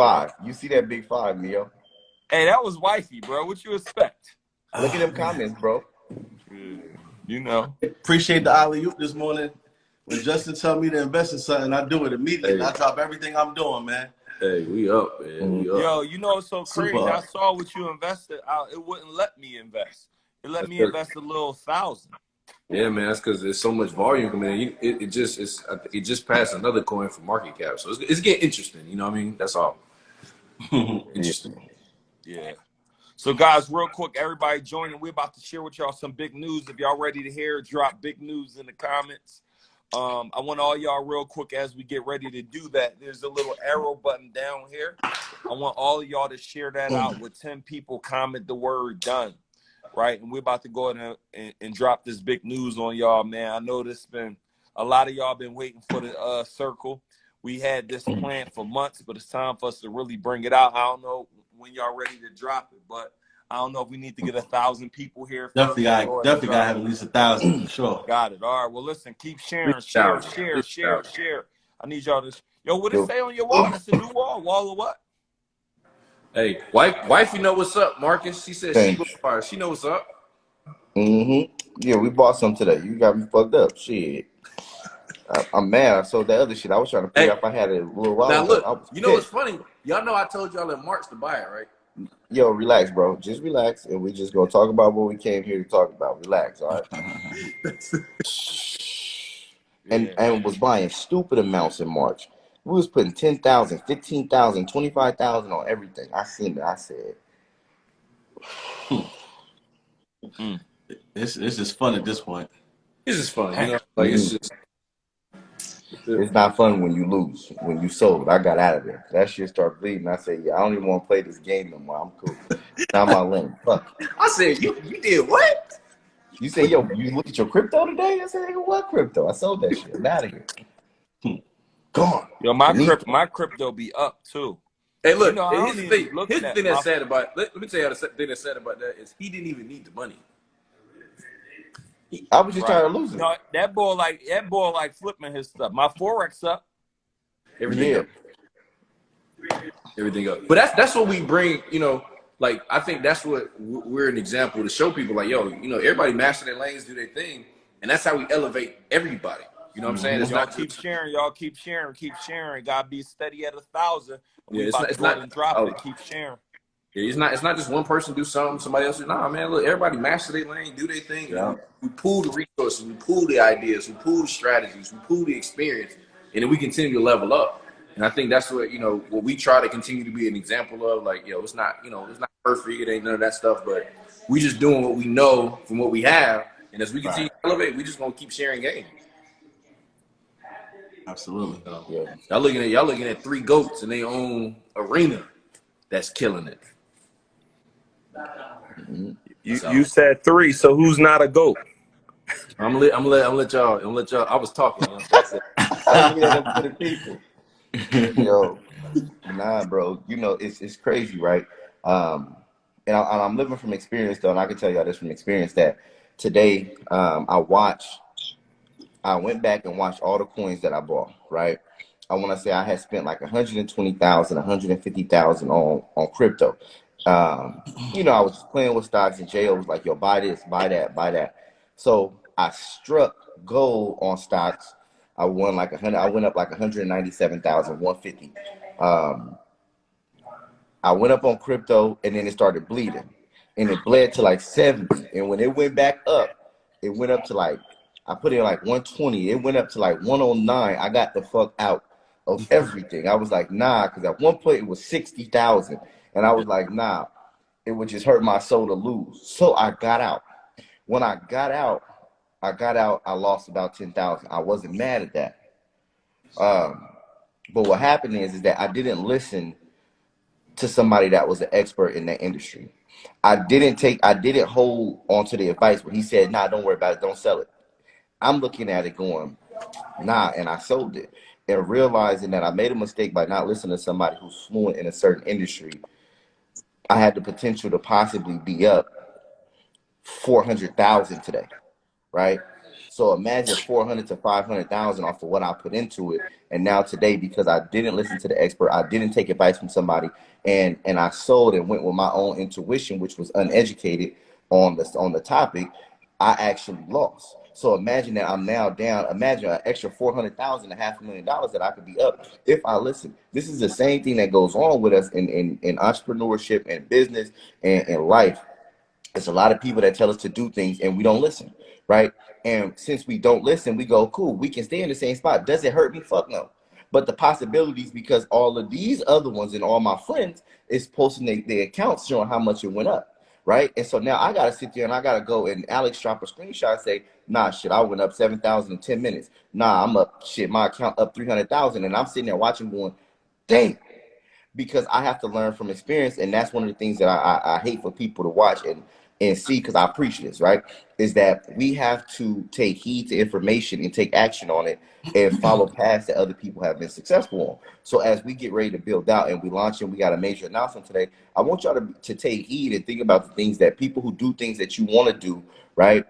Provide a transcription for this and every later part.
5. You see that big 5, Neo? Hey, that was wifey, bro. What you expect? Look at them comments, bro. You know. Appreciate the alley-oop this morning. When Justin tell me to invest in something, I do it immediately. Hey. I drop everything I'm doing, man. Hey, we up, man. We up. Yo, you know what's so crazy? Super. I saw what you invested. It wouldn't let me invest. It let me invest a little 1,000. Yeah, man. That's because there's so much volume coming in. It just passed another coin for market cap, so it's getting interesting. You know what I mean? That's all. Interesting. Yeah. So, guys, real quick, everybody joining. We're about to share with y'all some big news. If y'all ready to hear, drop big news in the comments. I want all y'all real quick as we get ready to do that. There's a little arrow button down here. I want all of y'all to share that out with 10 people. Comment the word done, right? And we're about to go ahead and drop this big news on y'all, man. I know this been a lot of y'all been waiting for the circle. We had this planned for months, but it's time for us to really bring it out. I don't know when y'all ready to drop it, but I don't know if we need to get 1,000 people here. Definitely gotta have at least 1,000 for sure. Got it. All right. Well, listen, keep sharing, share. I need y'all to. Yo, what it say on your wall? That's a new wall. Wall of what? Hey, wife, you know what's up, Marcus? She said she was fire. She know what's up. Yeah, we bought some today. You got me fucked up. Shit. I'm mad. I sold that other shit. I was trying to figure out if I had it a little while Now ago. look, you know what's funny? Y'all know I told y'all in March to buy it, right? Yo, relax, bro. Just relax, and we just gonna talk about what we came here to talk about. Relax, all right? And was buying stupid amounts in March. We was putting 10,000, 15,000, 25,000 on everything. I seen it. I said, It's just fun at this point. It's just fun, you know. Like it's just. it's not fun when you lose. When you sold, I got out of there. That shit started bleeding. I said, yeah, I don't even want to play this game no more. I'm cool. Not my lane. Fuck. I said, you did what? You say, yo, you look at your crypto today? I said, nigga, what crypto? I sold that shit. I'm out of here. Gone. Yo, my crypto be up too. Hey, look, You know, I here's don't the even thing. look Here's the at thing my- that's sad about let me tell you the thing that's sad about that is he didn't even need the money. I was just trying to lose it. No, that boy like flipping his stuff. My Forex up. Everything up. Everything up. But that's what we bring, you know, like I think that's what we're an example to show people like, yo, you know, everybody master their lanes, do their thing, and that's how we elevate everybody. You know what I'm saying? It's Y'all not keep just, sharing. Y'all keep sharing. Gotta be steady at 1,000. Yeah, It's not and drop it. Keep sharing. yeah, it's not just one person do something, somebody else do. Nah, man, look, everybody master their lane, do their thing. Yeah. We pool the resources, we pool the ideas, we pool the strategies, we pool the experience, and then we continue to level up. And I think that's what, you know, what we try to continue to be an example of. Like, yo, it's not, you know, it's not perfect, it ain't none of that stuff, but we just doing what we know from what we have. And as we continue to elevate, we just gonna keep sharing game. Absolutely. Yeah. Y'all looking at 3 GOATs in their own arena that's killing it. You said 3, so who's not a GOAT? I'm gonna let y'all. I was talking. You know, so I'm looking at them for the people. Yo, nah, bro. You know, it's crazy, right? And I'm living from experience, though, and I can tell y'all this from experience that today I went back and watched all the coins that I bought, right? I want to say I had spent like 120,000, 150,000 on crypto. You know, I was playing with stocks, and Jo was like, yo, buy this, buy that, buy that. So I struck gold on stocks. I won like 100. I went up like 197,000, 150. I went up on crypto, and then it started bleeding, and it bled to like 70. And when it went back up, it went up to like, I put in like 120. It went up to like 109. I got the fuck out of everything. I was like, nah, because at one point it was 60,000, and I was like, nah, it would just hurt my soul to lose. So I got out. When I got out, I lost about 10,000. I wasn't mad at that. But what happened is that I didn't listen to somebody that was an expert in that industry. I didn't hold on to the advice when he said, nah, don't worry about it, don't sell it. I'm looking at it going, nah, and I sold it. And realizing that I made a mistake by not listening to somebody who's fluent in a certain industry. I had the potential to possibly be up 400,000 today, right? So imagine 400 to 500,000 off of what I put into it. And now today, because I didn't listen to the expert, I didn't take advice from somebody, and I sold and went with my own intuition, which was uneducated on the topic, I actually lost. So imagine that I'm now down. Imagine an extra 400,000, $500,000 that I could be up if I listen. This is the same thing that goes on with us in entrepreneurship and business and life. It's a lot of people that tell us to do things and we don't listen, right? And since we don't listen, we go, cool, we can stay in the same spot. Does it hurt me? Fuck no. But the possibilities, because all of these other ones and all my friends is posting their accounts showing how much it went up, right? And so now I got to sit there and I got to go, and Alex drop a screenshot and say, nah, shit, I went up 7,000 in 10 minutes. Nah, I'm up, shit, my account up 300,000. And I'm sitting there watching going, dang, because I have to learn from experience. And that's one of the things that I hate for people to watch and see, because I preach this, right, is that we have to take heed to information and take action on it and follow paths that other people have been successful on. So as we get ready to build out and we launch and we got a major announcement today, I want y'all to take heed and think about the things that people who do things that you want to do, right?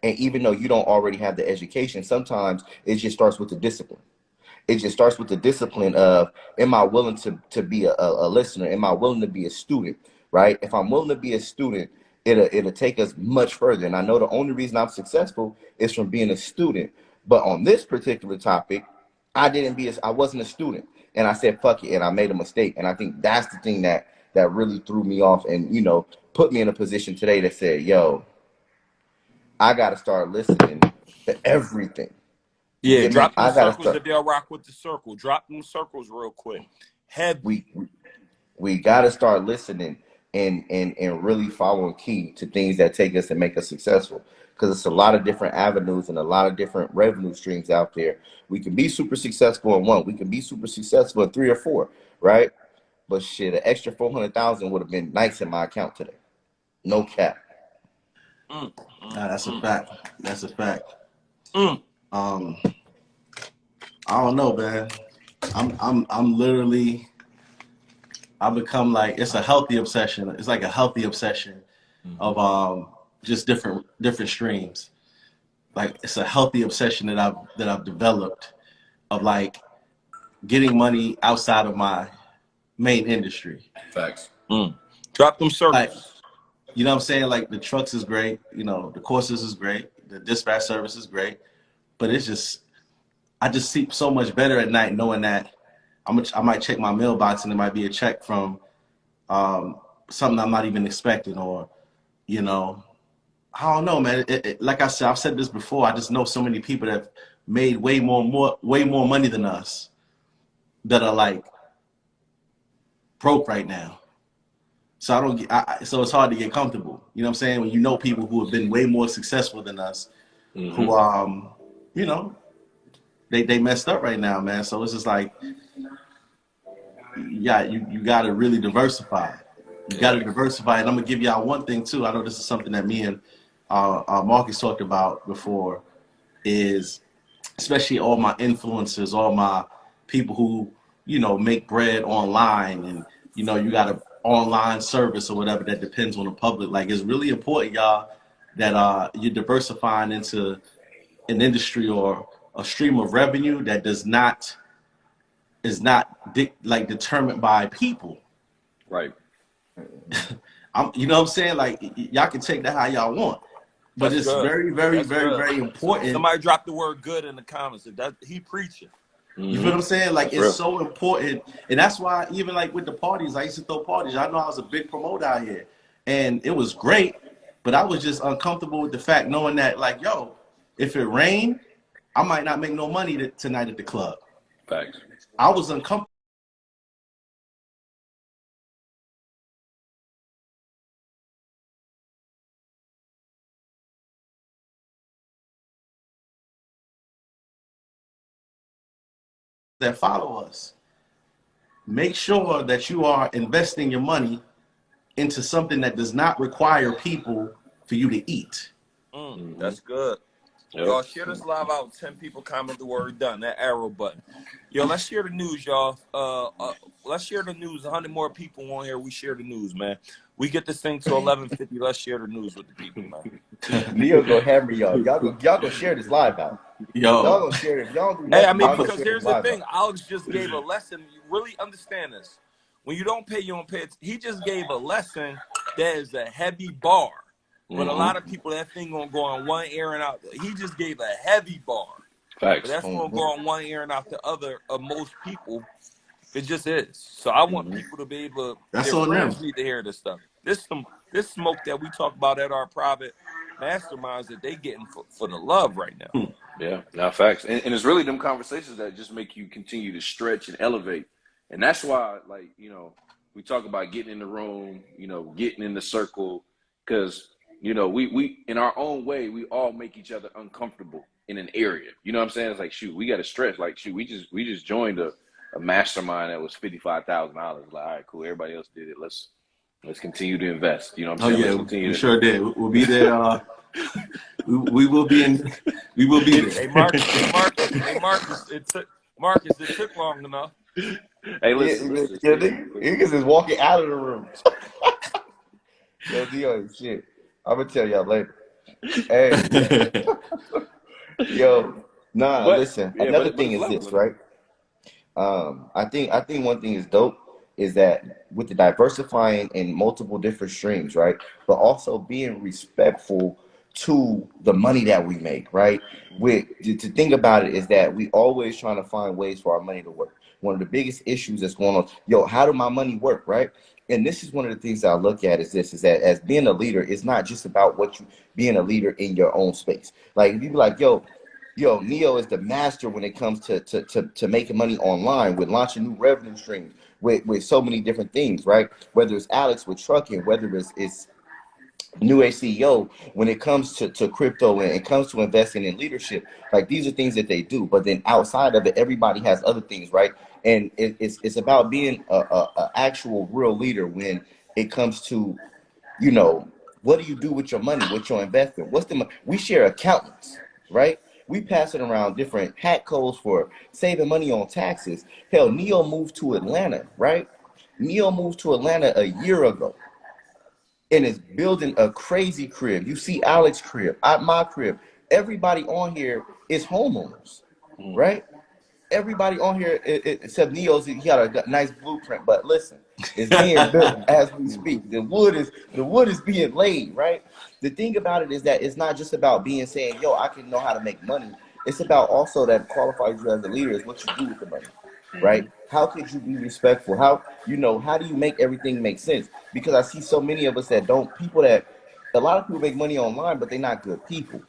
And even though you don't already have the education, sometimes it just starts with the discipline. It just starts with the discipline of, am I willing to be a listener? Am I willing to be a student, right? If I'm willing to be a student, it'll take us much further. And I know the only reason I'm successful is from being a student. But on this particular topic, I wasn't a student. And I said, fuck it, and I made a mistake. And I think that's the thing that really threw me off and, put me in a position today that said, yo, I got to start listening to everything. You Yeah, get me? drop them I got to circles start. that they'll rock with the circle. Drop them circles real quick. Heavy. We got to start listening and really following key to things that take us and make us successful, because it's a lot of different avenues and a lot of different revenue streams out there. We can be super successful in one, we can be super successful in three or four, right? But shit, an extra 400,000 would have been nice in my account today. No cap. Nah, that's a fact. That's a fact. I don't know, man. I'm literally, I become like, it's a healthy obsession. It's like a healthy obsession of just different streams. Like, it's a healthy obsession that I've developed of like getting money outside of my main industry. Facts. Drop them Like, circles. you know what I'm saying? Like, the trucks is great, the courses is great, the dispatch service is great, but it's just, I just sleep so much better at night knowing that I might check my mailbox and it might be a check from something I'm not even expecting, or, I don't know, man. Like I said, I've said this before. I just know so many people that have made way more money than us that are like broke right now. So so it's hard to get comfortable. You know what I'm saying? When you know people who have been way more successful than us, who they messed up right now, man. So it's just like, yeah, you got to really diversify. You got to diversify. And I'm gonna give y'all one thing too. I know this is something that me and Marcus talked about before, is especially all my influencers, all my people who, make bread online, and, you got an online service or whatever that depends on the public. Like, it's really important, y'all, that you're diversifying into an industry or a stream of revenue that is not determined by people. Right. You know what I'm saying? Like, y'all can take that how y'all want. But That's it's good. very, very, That's very, good. very important. Somebody drop the word good in the comments. That he preaching. You feel what I'm saying? Like, That's it's real. so important. And that's why, even like with the parties, I used to throw parties. I know I was a big promoter out here. And it was great, but I was just uncomfortable with the fact knowing that, like, yo, if it rained, I might not make no money tonight at the club. Facts. I was uncomfortable. That follow us. Make sure that you are investing your money into something that does not require people for you to eat. That's good. Yep. Y'all share this live out. 10 people comment the word done. That arrow button. Yo, let's share the news, y'all. Let's share the news. 100 more people on here. We share the news, man. We get this thing to 11:50. Let's share the news with the people, man. Neo gonna hammer y'all. Y'all gonna share this live out. Y'all Yo, gonna share it. If y'all don't do Hey, I nothing, mean, y'all gonna because share this here's the live thing. out. Alex just gave a lesson. You really understand this. When you don't pay, you don't pay. He just gave a lesson that is a heavy bar. But a lot of people, that thing gonna go on one ear and out. He just gave a heavy bar. But Facts. that's gonna go on one ear and out the other of most people. It just is. So I want people to be able to, That's their on friends them. need to hear this stuff. This smoke that we talk about at our private masterminds that they getting for the love right now. Yeah, now facts. And it's really them conversations that just make you continue to stretch and elevate. And that's why, like, you know, we talk about getting in the room, you know, getting in the circle, because, you know, we in our own way, we all make each other uncomfortable in an area. You know what I'm saying? It's like, shoot, we got to stretch. Like, shoot, we just joined a mastermind that was $55,000. Like, all right, cool. Everybody else did it. Let's continue to invest. You know what I'm Oh saying? yeah, Let's continue we to. sure did. We'll be there. We will be in. We will be there. Hey Marcus, it took long enough. Hey, Yeah, listen. niggas is walking out of the room. Yo, Neo, shit. I'm gonna tell y'all later. Hey, yo, nah, But listen. yeah, Another but thing it's is level this, though. right? I think one thing is dope is that with the diversifying in multiple different streams, right? But also being respectful to the money that we make, right? To think about it is that we always trying to find ways for our money to work. One of the biggest issues that's going on, yo, how do my money work, right? And this is one of the things that I look at is that as being a leader, it's not just about what you being a leader in your own space. Like if you be like, yo, Neo is the master when it comes to making money online with launching new revenue streams with so many different things, right? Whether it's Alix with trucking, whether it's new age CEO when it comes to crypto and it comes to investing in leadership, like these are things that they do. But then outside of it, everybody has other things, right? And it's about being a actual real leader when it comes to, you know, what do you do with your money, with your investment? We share accountants, right? We pass it around different hack codes for saving money on taxes. Hell, Neo moved to Atlanta, right? Neo moved to Atlanta a year ago and is building a crazy crib. You see Alex's crib, my crib. Everybody on here is homeowners, right? Everybody on here, except Neo's, he got a nice blueprint. But listen, it's being built as we speak. The wood is being laid, right? The thing about it is that it's not just about being saying, yo, I can know how to make money. It's about also that qualifies you as a leader is what you do with the money, right? How could you be respectful? How do you make everything make sense? Because I see so many of us that don't, a lot of people make money online, but they're not good people.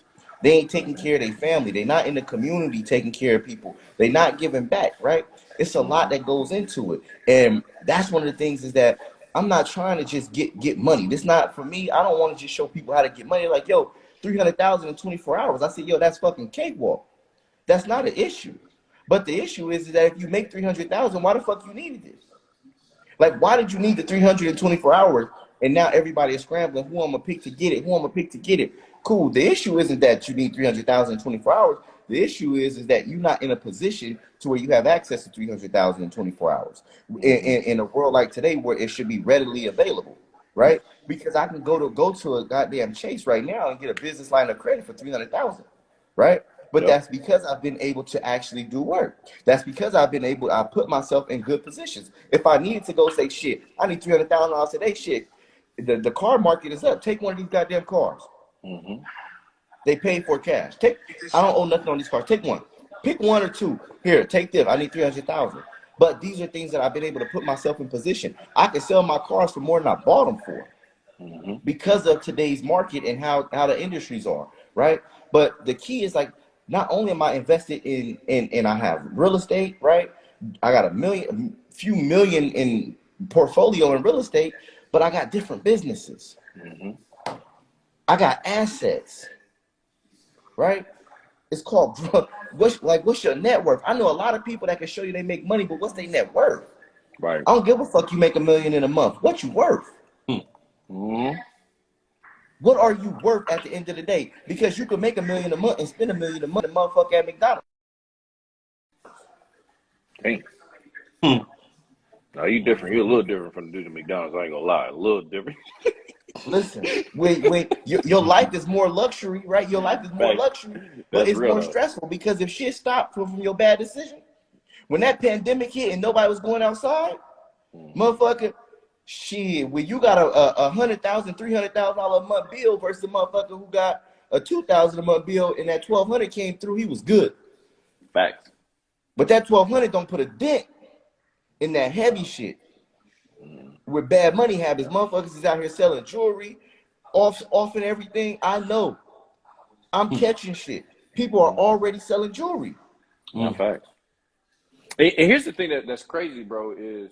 They ain't taking care of their family. They're not in the community taking care of people. They're not giving back, right? It's a lot that goes into it. And that's one of the things is that I'm not trying to just get money. This not for me. I don't want to just show people how to get money. Like, yo, 300,000 in 24 hours. I said, yo, that's fucking cakewalk. That's not an issue. But the issue is that if you make 300,000, why the fuck you needed this? Like, why did you need the 324 hours and now everybody is scrambling? Who I'm gonna pick to get it? Who I'm gonna pick to get it? Cool. The issue isn't that you need 300,000 in 24 hours. The issue is that you're not in a position to where you have access to 300,000 in 24 hours. In a world like today where it should be readily available, right? Because I can go to a goddamn Chase right now and get a business line of credit for 300,000, right? But that's because I've been able to actually do work. That's because I put myself in good positions. If I needed to go say, shit, I need $300,000 today, shit, the car market is up. Take one of these goddamn cars. They pay for cash. I don't owe nothing on these cars. Take one. Pick one or two. Here, take this. I need 300,000. But these are things that I've been able to put myself in position. I can sell my cars for more than I bought them for because of today's market and how the industries are, right? But the key is like, not only am I invested in I have real estate, right? I got a few million in portfolio in real estate, but I got different businesses. I got assets, right? It's called what's your net worth? I know a lot of people that can show you they make money, but what's their net worth? Right. I don't give a fuck you make $1 million in a month. What you worth? What are you worth at the end of the day? Because you can make $1 million a month and spend $1 million a month and motherfucker at McDonald's. Dang. No, you different. You're a little different from the dude at McDonald's. I ain't gonna lie, a little different. Listen, when your life is more luxury, right? Your life is more Facts. luxury, but That's it's real more though. stressful because if shit stopped from your bad decision, when that pandemic hit and nobody was going outside, motherfucker, shit, when you got a $100,000, $300,000 a month bill versus a motherfucker who got a $2,000 a month bill and that 1,200 came through, he was good. Facts. But that 1,200 don't put a dent in that heavy shit. With bad money habits, motherfuckers is out here selling jewelry, off and everything. I know. I'm catching shit. People are already selling jewelry. No, facts. And here's the thing that's crazy, bro, is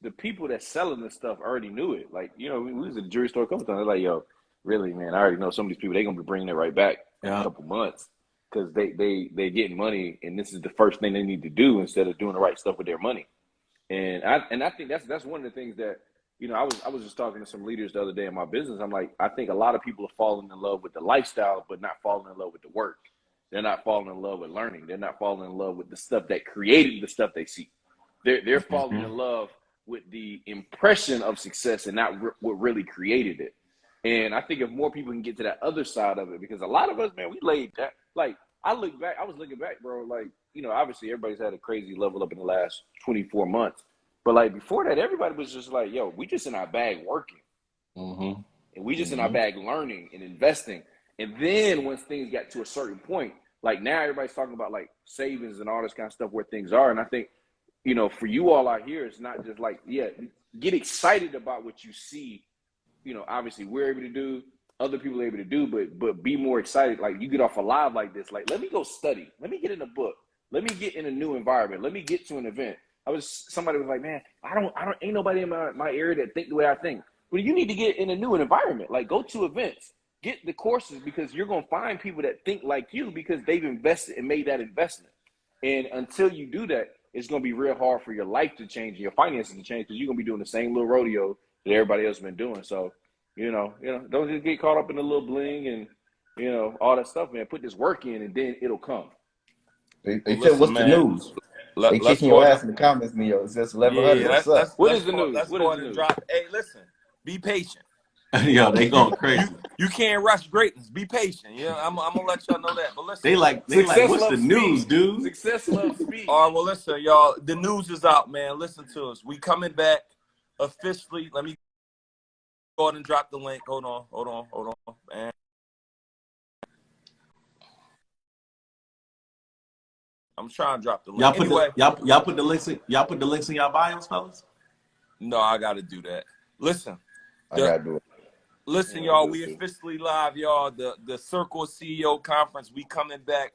the people that's selling this stuff already knew it. Like, you know, we was at the jewelry store a couple times. They're like, yo, really, man, I already know some of these people, they're going to be bringing it right back in a couple months because they getting money, and this is the first thing they need to do instead of doing the right stuff with their money. And I think that's one of the things that, you know, I was just talking to some leaders the other day in my business. I'm like, I think a lot of people are falling in love with the lifestyle, but not falling in love with the work. They're not falling in love with learning. They're not falling in love with the stuff that created the stuff they see. They're falling in love with the impression of success and not what really created it. And I think if more people can get to that other side of it, because a lot of us, man, we laid that. Like, I was looking back, bro, like, you know, obviously everybody's had a crazy level up in the last 24 months. But like before that, everybody was just like, yo, we just in our bag working. And we just in our bag learning and investing. And then once things got to a certain point, like now everybody's talking about like savings and all this kind of stuff where things are. And I think, you know, for you all out here, it's not just like, yeah, get excited about what you see. You know, obviously we're able to do, other people are able to do, but be more excited. Like you get off a live like this, like, let me go study. Let me get in a book. Let me get in a new environment. Let me get to an event. Somebody was like, man, ain't nobody in my area that think the way I think. Well, you need to get in a new environment. Like go to events, get the courses, because you're going to find people that think like you because they've invested and made that investment. And until you do that, it's going to be real hard for your life to change and your finances to change because you're going to be doing the same little rodeo that everybody else has been doing. So, you know, don't just get caught up in the little bling and, you know, all that stuff, man. Put this work in and then it'll come. They Well, said, listen, what's man, the news? They let's kicking go your ahead. ass in the comments, Neo. It says Yeah, 1,100. What's up? What let's is the go, news? let's What go is ahead the and news? drop. Hey, listen, be patient. Yo, they going crazy. You can't rush greatness. Be patient. Yeah, I'm gonna let y'all know that. But listen, They like, Success what's the loves news, speed. dude? Success loves speed. all right, well, listen, y'all. The news is out, man. Listen to us. We coming back officially. Let me go ahead and drop the link. Hold on, man. I'm trying to drop the link. Y'all put Anyway, y'all put the links in y'all bios, fellas. no, I got to do that. Listen, I gotta do it. listen, y'all. We officially live, y'all. The Circle CEO Conference. We coming back